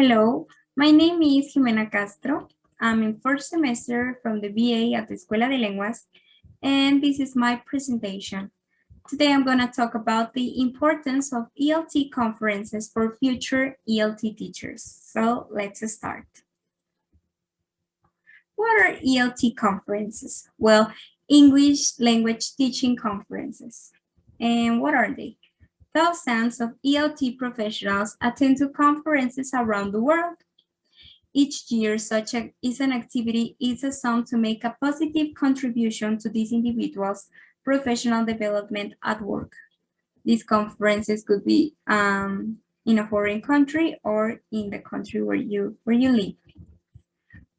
Hello, my name is Jimena Castro. I'm in first semester from the BA at the Escuela de Lenguas, and this is my presentation. Today I'm going to talk about the importance of ELT conferences for future ELT teachers. So let's start. What are ELT conferences? Well, English language teaching conferences. And what are they? Thousands of ELT professionals attend to conferences around the world. Each year, is an activity is assumed to make a positive contribution to these individuals' professional development at work. These conferences could be in a foreign country or in the country where you live.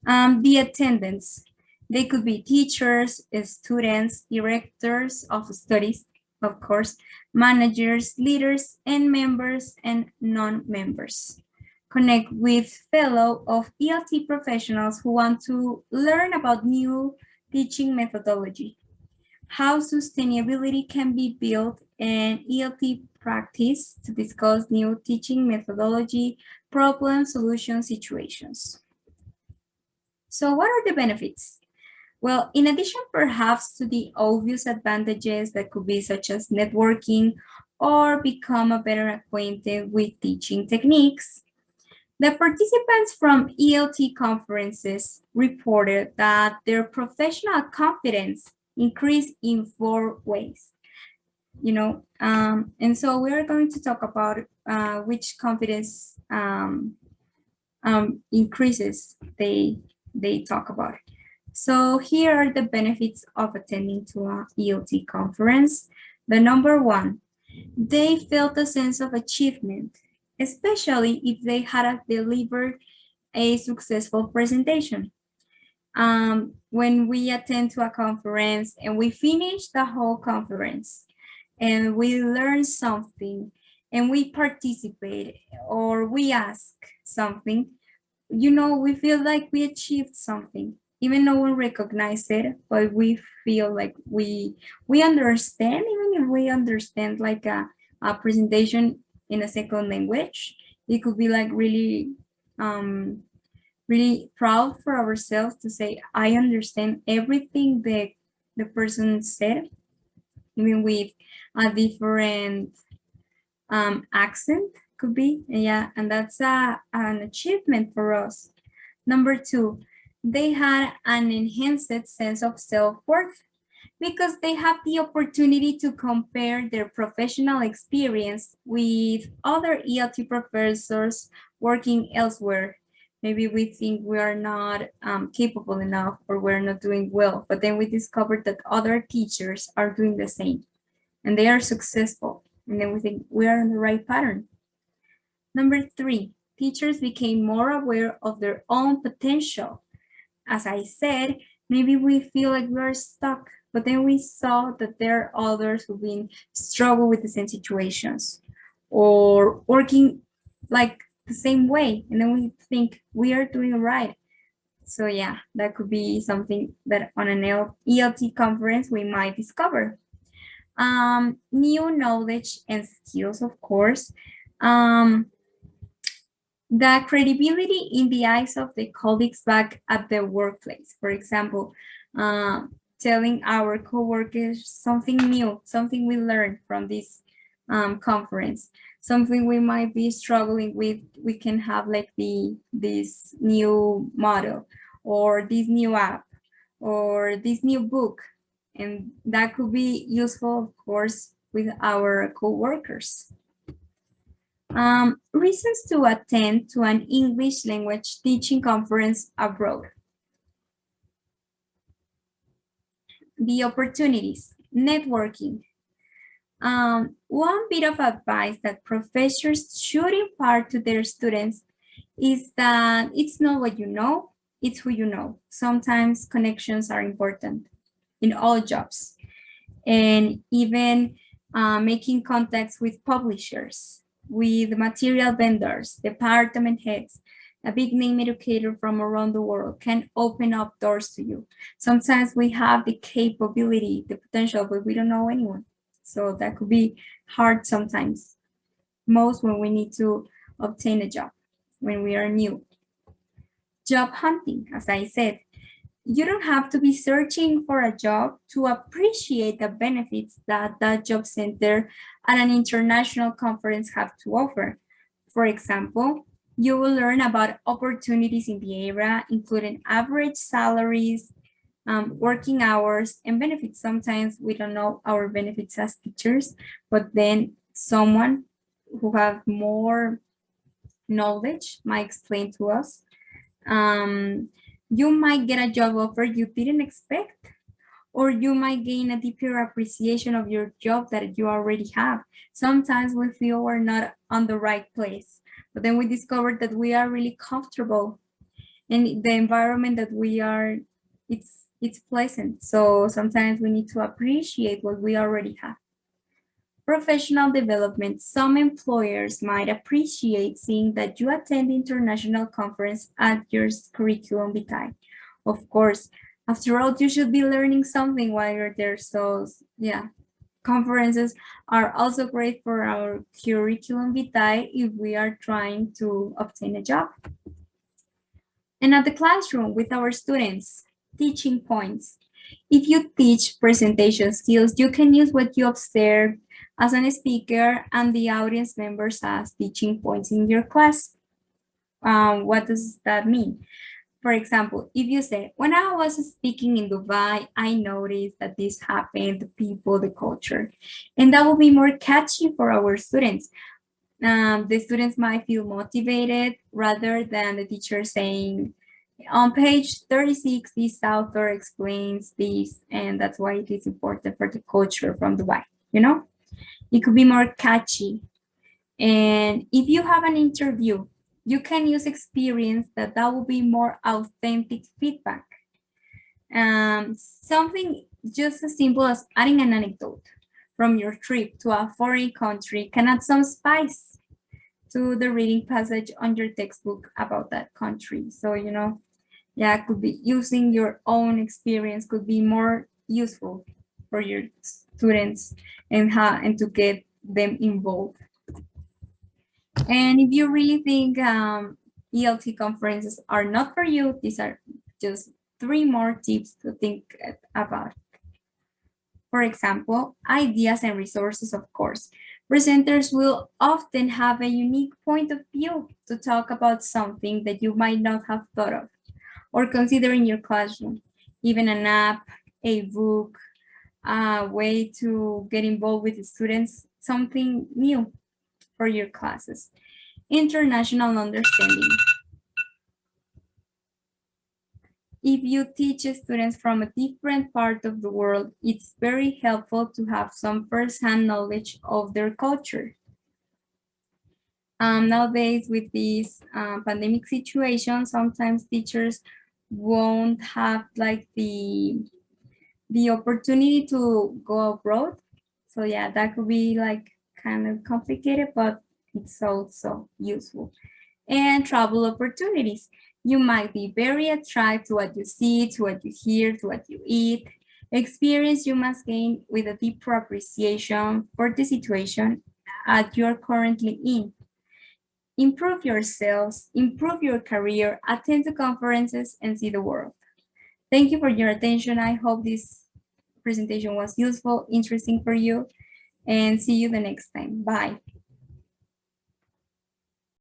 The attendance, they could be teachers, students, directors of studies, of course, managers, leaders, and members and non-members. Connect with fellow of ELT professionals who want to learn about new teaching methodology, how sustainability can be built, and ELT practice to discuss new teaching methodology, problem solution situations. So what are the benefits? Well, in addition perhaps to the obvious advantages that could be such as networking or become a better acquainted with teaching techniques, the participants from ELT conferences reported that their professional confidence increased in 4 ways. And so we are going to talk about which confidence increases they talk about. So here are the benefits of attending to an ELT conference. The number one, they felt a sense of achievement, especially if they had delivered a successful presentation. When we attend to a conference and we finish the whole conference and we learn something and we participate or we ask something, we feel like we achieved something. Even no one recognized it, but we feel like we understand, even if we understand like a presentation in a second language, it could be like really really proud for ourselves to say, I understand everything that the person said, even with a different accent could be, yeah, and that's an achievement for us. Number two, they had an enhanced sense of self-worth because they have the opportunity to compare their professional experience with other ELT professors working elsewhere. Maybe we think we are not capable enough or we're not doing well, but then we discovered that other teachers are doing the same and they are successful. And then we think we are on the right pattern. Number three, teachers became more aware of their own potential. As I said, maybe we feel like we're stuck, but then we saw that there are others who've been struggle with the same situations or working like the same way. And then we think we are doing right. So yeah, that could be something that on an ELT conference we might discover. New knowledge and skills, of course. The credibility in the eyes of the colleagues back at the workplace. For example, telling our coworkers something new, something we learned from this conference, something we might be struggling with. We can have like this new model or this new app or this new book. And that could be useful, of course, with our coworkers. Reasons to attend to an English language teaching conference abroad. The opportunities, networking. One bit of advice that professors should impart to their students is that it's not what you know, it's who you know. Sometimes connections are important in all jobs. And even making contacts with publishers, with material vendors, department heads, a big name educator from around the world can open up doors to you. Sometimes we have the capability, the potential, but we don't know anyone. So that could be hard sometimes, most when we need to obtain a job. when we are new. Job hunting, as I said, you don't have to be searching for a job to appreciate the benefits that that job center and an international conference have to offer. For example, you will learn about opportunities in the area, including average salaries, working hours, and benefits. Sometimes we don't know our benefits as teachers, but then someone who have more knowledge might explain to us. Um, you might get a job offer you didn't expect, or you might gain a deeper appreciation of your job that you already have. Sometimes we feel we're not on the right place, but then we discover that we are really comfortable and the environment that we are, it's pleasant. So sometimes we need to appreciate what we already have. Professional development. Some employers might appreciate seeing that you attend international conference at your curriculum vitae. Of course, after all, you should be learning something while you're there. So yeah, conferences are also great for our curriculum vitae if we are trying to obtain a job. And at the classroom with our students, teaching points. If you teach presentation skills, you can use what you observe as a speaker and the audience members as teaching points in your class. What does that mean? For example, if you say, when I was speaking in Dubai, I noticed that this happened, the people, the culture, and that will be more catchy for our students. The students might feel motivated rather than the teacher saying, on page 36, this author explains this, and that's why it is important for the culture from Dubai, you know? It could be more catchy. And if you have an interview, you can use experience that will be more authentic feedback. Something just as simple as adding an anecdote from your trip to a foreign country can add some spice to the reading passage on your textbook about that country. So, you know, yeah, could be using your own experience could be more useful for your students and to get them involved. And if you really think ELT conferences are not for you, these are just 3 more tips to think about. For example, ideas and resources, of course. Presenters will often have a unique point of view to talk about something that you might not have thought of or consider in your classroom. Even an app, a book, a way to get involved with the students, something new for your classes. International understanding. If you teach students from a different part of the world, it's very helpful to have some first-hand knowledge of their culture. Nowadays, with this pandemic situation, sometimes teachers won't have like the opportunity to go abroad. So yeah, that could be like kind of complicated, but it's also useful. And travel opportunities. You might be very attracted to what you see, to what you hear, to what you eat. Experience you must gain with a deeper appreciation for the situation that you're currently in. Improve yourselves, improve your career, attend to conferences, and see the world. Thank you for your attention. I hope this presentation was useful, interesting for you, and see you the next time. Bye.